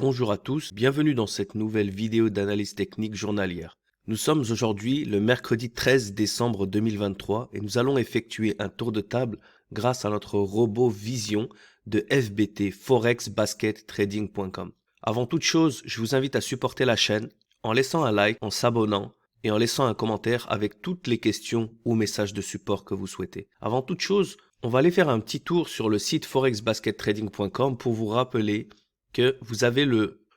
bonjour à tous, bienvenue dans cette nouvelle vidéo d'analyse technique journalière. Nous sommes aujourd'hui le mercredi 13 décembre 2023 et nous allons effectuer un tour de table grâce à notre robot Vision de FBT forexbaskettrading.com. Avant toute chose, je vous invite à supporter la chaîne en laissant un like, en s'abonnant et en laissant un commentaire avec toutes les questions ou messages de support que vous souhaitez. Avant toute chose, on va aller faire un petit tour sur le site forexbaskettrading.com pour vous rappeler que vous avez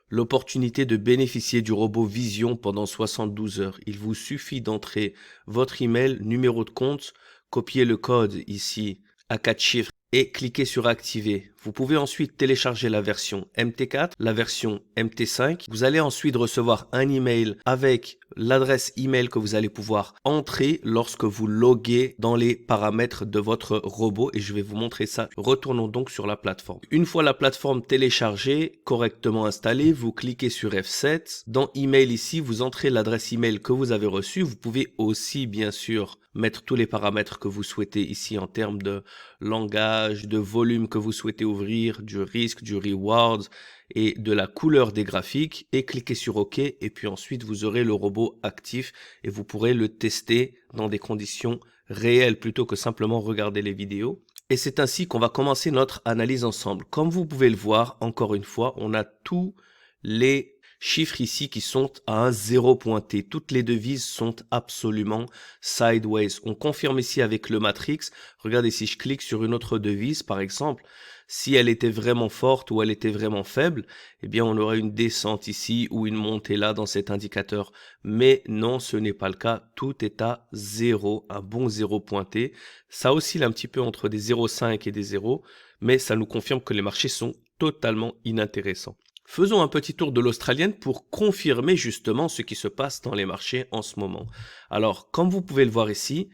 l'opportunité de bénéficier du robot Vision pendant 72 heures. Il vous suffit d'entrer votre email, numéro de compte, copier le code ici à 4 chiffres et cliquer sur activer. Vous pouvez ensuite télécharger la version MT4, la version MT5. Vous allez ensuite recevoir un email avec l'adresse email que vous allez pouvoir entrer lorsque vous loguez dans les paramètres de votre robot et je vais vous montrer ça. Retournons donc sur la plateforme. Une fois la plateforme téléchargée, correctement installée, vous cliquez sur F7. Dans email ici, vous entrez l'adresse email que vous avez reçue. Vous pouvez aussi bien sûr mettre tous les paramètres que vous souhaitez ici en termes de langage, de volume que vous souhaitez ouvrir, du risque, du reward et de la couleur des graphiques et cliquez sur OK et puis ensuite vous aurez le robot actif et vous pourrez le tester dans des conditions réelles plutôt que simplement regarder les vidéos. Et c'est ainsi qu'on va commencer notre analyse ensemble. Comme vous pouvez le voir, encore une fois, on a tous les chiffres ici qui sont à un zéro pointé. Toutes les devises sont absolument sideways. On confirme ici avec le matrix. Regardez, si je clique sur une autre devise, par exemple, si elle était vraiment forte ou elle était vraiment faible, eh bien on aurait une descente ici ou une montée là dans cet indicateur. Mais non, ce n'est pas le cas. Tout est à 0, un bon zéro pointé. Ça oscille un petit peu entre des 0,5 et des 0, mais ça nous confirme que les marchés sont totalement inintéressants. Faisons un petit tour de l'australienne pour confirmer justement ce qui se passe dans les marchés en ce moment. Alors, comme vous pouvez le voir ici,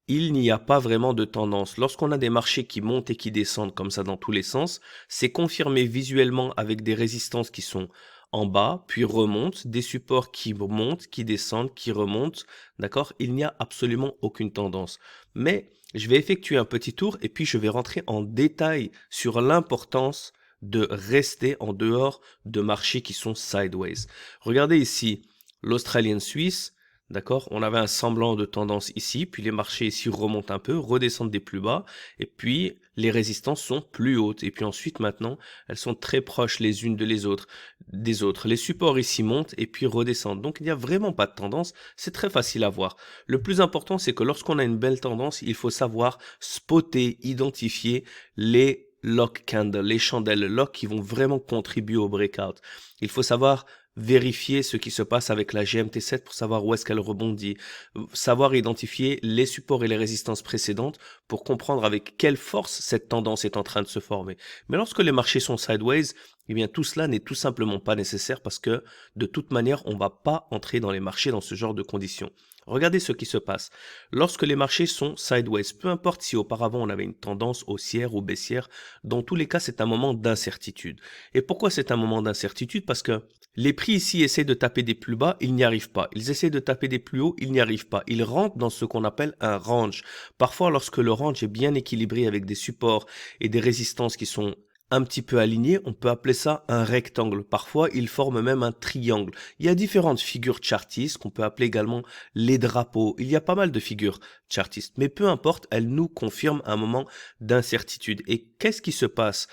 il n'y a pas vraiment de tendance. Lorsqu'on a des marchés qui montent et qui descendent comme ça dans tous les sens, c'est confirmé visuellement avec des résistances qui sont en bas, puis remontent, des supports qui montent, qui descendent, qui remontent, d'accord? Il n'y a absolument aucune tendance. Mais je vais effectuer un petit tour et puis je vais rentrer en détail sur l'importance de rester en dehors de marchés qui sont sideways. Regardez ici, l'Australienne Suisse, d'accord, on avait un semblant de tendance ici, puis les marchés ici remontent un peu, redescendent des plus bas, et puis les résistances sont plus hautes, et puis ensuite maintenant, elles sont très proches les unes des autres. Les supports ici montent et puis redescendent, donc il n'y a vraiment pas de tendance, c'est très facile à voir. Le plus important, c'est que lorsqu'on a une belle tendance, il faut savoir spotter, identifier les lock candles, les chandelles lock qui vont vraiment contribuer au breakout. Il faut savoir vérifier ce qui se passe avec la GMT7 pour savoir où est-ce qu'elle rebondit, savoir identifier les supports et les résistances précédentes pour comprendre avec quelle force cette tendance est en train de se former. Mais lorsque les marchés sont sideways, eh bien tout cela n'est tout simplement pas nécessaire parce que de toute manière, on ne va pas entrer dans les marchés dans ce genre de conditions. Regardez ce qui se passe. Lorsque les marchés sont sideways, peu importe si auparavant on avait une tendance haussière ou baissière, dans tous les cas, c'est un moment d'incertitude. Et pourquoi c'est un moment d'incertitude? Parce que les prix ici essaient de taper des plus bas, ils n'y arrivent pas. Ils essaient de taper des plus hauts, ils n'y arrivent pas. Ils rentrent dans ce qu'on appelle un range. Parfois, lorsque le range est bien équilibré avec des supports et des résistances qui sont un petit peu aligné, on peut appeler ça un rectangle. Parfois, il forme même un triangle. Il y a différentes figures chartistes qu'on peut appeler également les drapeaux. Il y a pas mal de figures chartistes, mais peu importe, elles nous confirment un moment d'incertitude. Et qu'est-ce qui se passe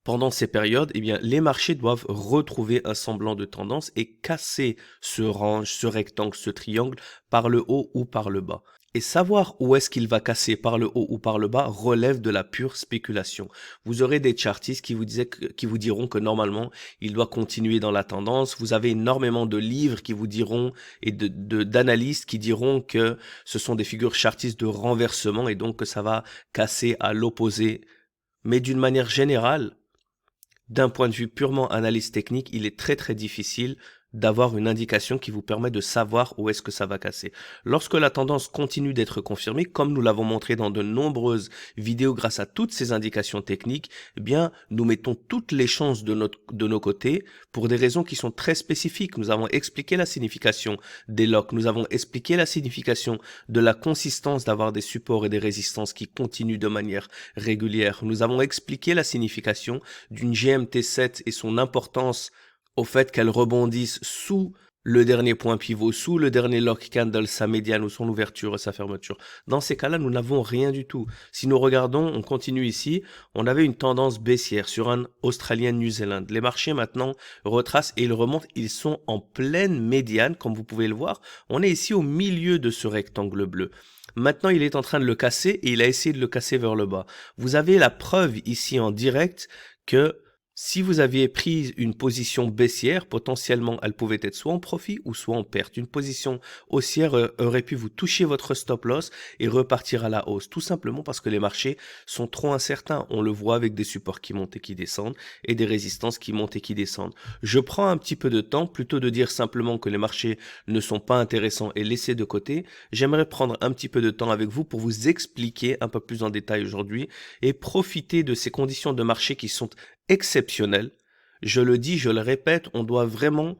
pendant ces périodes? Eh bien, les marchés doivent retrouver un semblant de tendance et casser ce range, ce rectangle, ce triangle par le haut ou par le bas. Et savoir où est-ce qu'il va casser par le haut ou par le bas relève de la pure spéculation. Vous aurez des chartistes qui vous diront que normalement, il doit continuer dans la tendance. Vous avez énormément de livres qui vous diront et d'analystes qui diront que ce sont des figures chartistes de renversement et donc que ça va casser à l'opposé. Mais d'une manière générale, d'un point de vue purement analyse technique, il est très très difficile d'avoir une indication qui vous permet de savoir où est-ce que ça va casser. Lorsque la tendance continue d'être confirmée, comme nous l'avons montré dans de nombreuses vidéos grâce à toutes ces indications techniques, eh bien, nous mettons toutes les chances de nos côtés pour des raisons qui sont très spécifiques. Nous avons expliqué la signification des locks, nous avons expliqué la signification de la consistance d'avoir des supports et des résistances qui continuent de manière régulière. Nous avons expliqué la signification d'une GMT7 et son importance au fait qu'elle rebondisse sous le dernier point pivot, sous le dernier lock candle, sa médiane ou son ouverture et sa fermeture. Dans ces cas-là, nous n'avons rien du tout. Si nous regardons, on continue ici, on avait une tendance baissière sur un Australien-New Zealand. Les marchés maintenant retracent et ils remontent, ils sont en pleine médiane, comme vous pouvez le voir. On est ici au milieu de ce rectangle bleu. Maintenant, il est en train de le casser et il a essayé de le casser vers le bas. Vous avez la preuve ici en direct que si vous aviez pris une position baissière, potentiellement, elle pouvait être soit en profit ou soit en perte. Une position haussière aurait pu vous toucher votre stop loss et repartir à la hausse. Tout simplement parce que les marchés sont trop incertains. On le voit avec des supports qui montent et qui descendent et des résistances qui montent et qui descendent. Je prends un petit peu de temps, plutôt de dire simplement que les marchés ne sont pas intéressants et laisser de côté. J'aimerais prendre un petit peu de temps avec vous pour vous expliquer un peu plus en détail aujourd'hui et profiter de ces conditions de marché qui sont exceptionnel. Je le dis, je le répète, on doit vraiment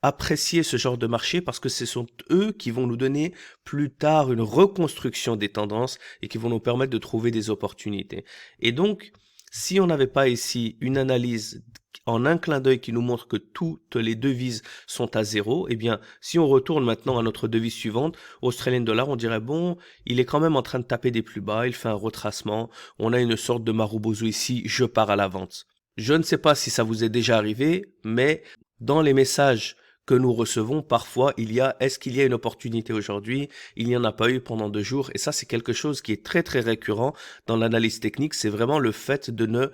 apprécier ce genre de marché parce que ce sont eux qui vont nous donner plus tard une reconstruction des tendances et qui vont nous permettre de trouver des opportunités. Et donc, si on n'avait pas ici une analyse en un clin d'œil qui nous montre que toutes les devises sont à zéro, eh bien, si on retourne maintenant à notre devise suivante, Australian Dollar, on dirait, bon, il est quand même en train de taper des plus bas, il fait un retracement, on a une sorte de marubozu ici, je pars à la vente. Je ne sais pas si ça vous est déjà arrivé, mais dans les messages que nous recevons, parfois, est-ce qu'il y a une opportunité aujourd'hui? Il n'y en a pas eu pendant 2 jours. Et ça, c'est quelque chose qui est très, très récurrent dans l'analyse technique. C'est vraiment le fait de ne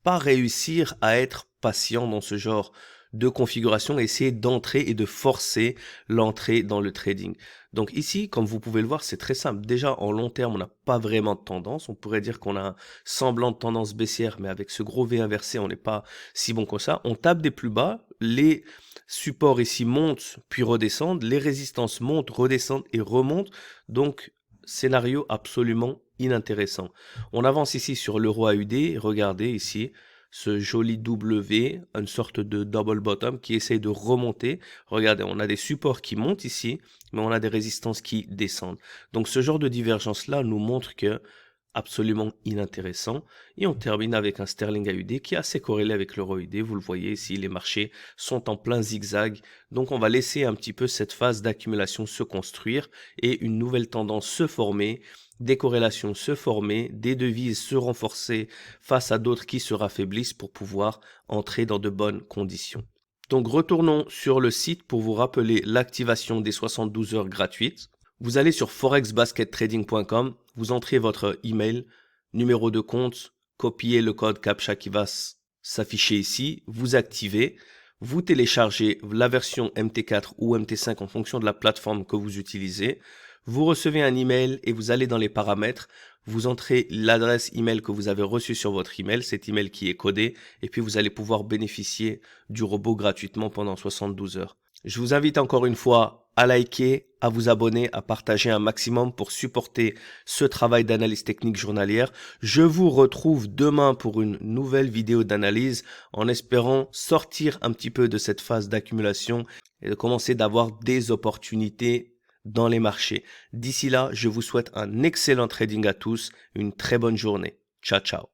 pas réussir à être patient dans ce genre de configuration, essayer d'entrer et de forcer l'entrée dans le trading. Donc ici, comme vous pouvez le voir, c'est très simple. Déjà, en long terme, on n'a pas vraiment de tendance. On pourrait dire qu'on a un semblant de tendance baissière, mais avec ce gros V inversé, on n'est pas si bon que ça. On tape des plus bas, les supports ici montent puis redescendent, les résistances montent, redescendent et remontent. Donc, scénario absolument inintéressant. On avance ici sur l'euro AUD, regardez ici, ce joli W, une sorte de double bottom qui essaye de remonter. Regardez, on a des supports qui montent ici, mais on a des résistances qui descendent. Donc ce genre de divergence-là nous montre que absolument inintéressant. Et on termine avec un sterling AUD qui est assez corrélé avec l'euro AUD. Vous le voyez ici, les marchés sont en plein zigzag. Donc on va laisser un petit peu cette phase d'accumulation se construire et une nouvelle tendance se former, des corrélations se former, des devises se renforcer face à d'autres qui se raffaiblissent pour pouvoir entrer dans de bonnes conditions. Donc retournons sur le site pour vous rappeler l'activation des 72 heures gratuites. Vous allez sur forexbaskettrading.com, vous entrez votre email, numéro de compte, copiez le code CAPTCHA qui va s'afficher ici, vous activez, vous téléchargez la version MT4 ou MT5 en fonction de la plateforme que vous utilisez. Vous recevez un email et vous allez dans les paramètres, vous entrez l'adresse email que vous avez reçue sur votre email, cet email qui est codé, et puis vous allez pouvoir bénéficier du robot gratuitement pendant 72 heures. Je vous invite encore une fois à liker, à vous abonner, à partager un maximum pour supporter ce travail d'analyse technique journalière. Je vous retrouve demain pour une nouvelle vidéo d'analyse en espérant sortir un petit peu de cette phase d'accumulation et de commencer d'avoir des opportunités dans les marchés. D'ici là, je vous souhaite un excellent trading à tous, une très bonne journée. Ciao, ciao.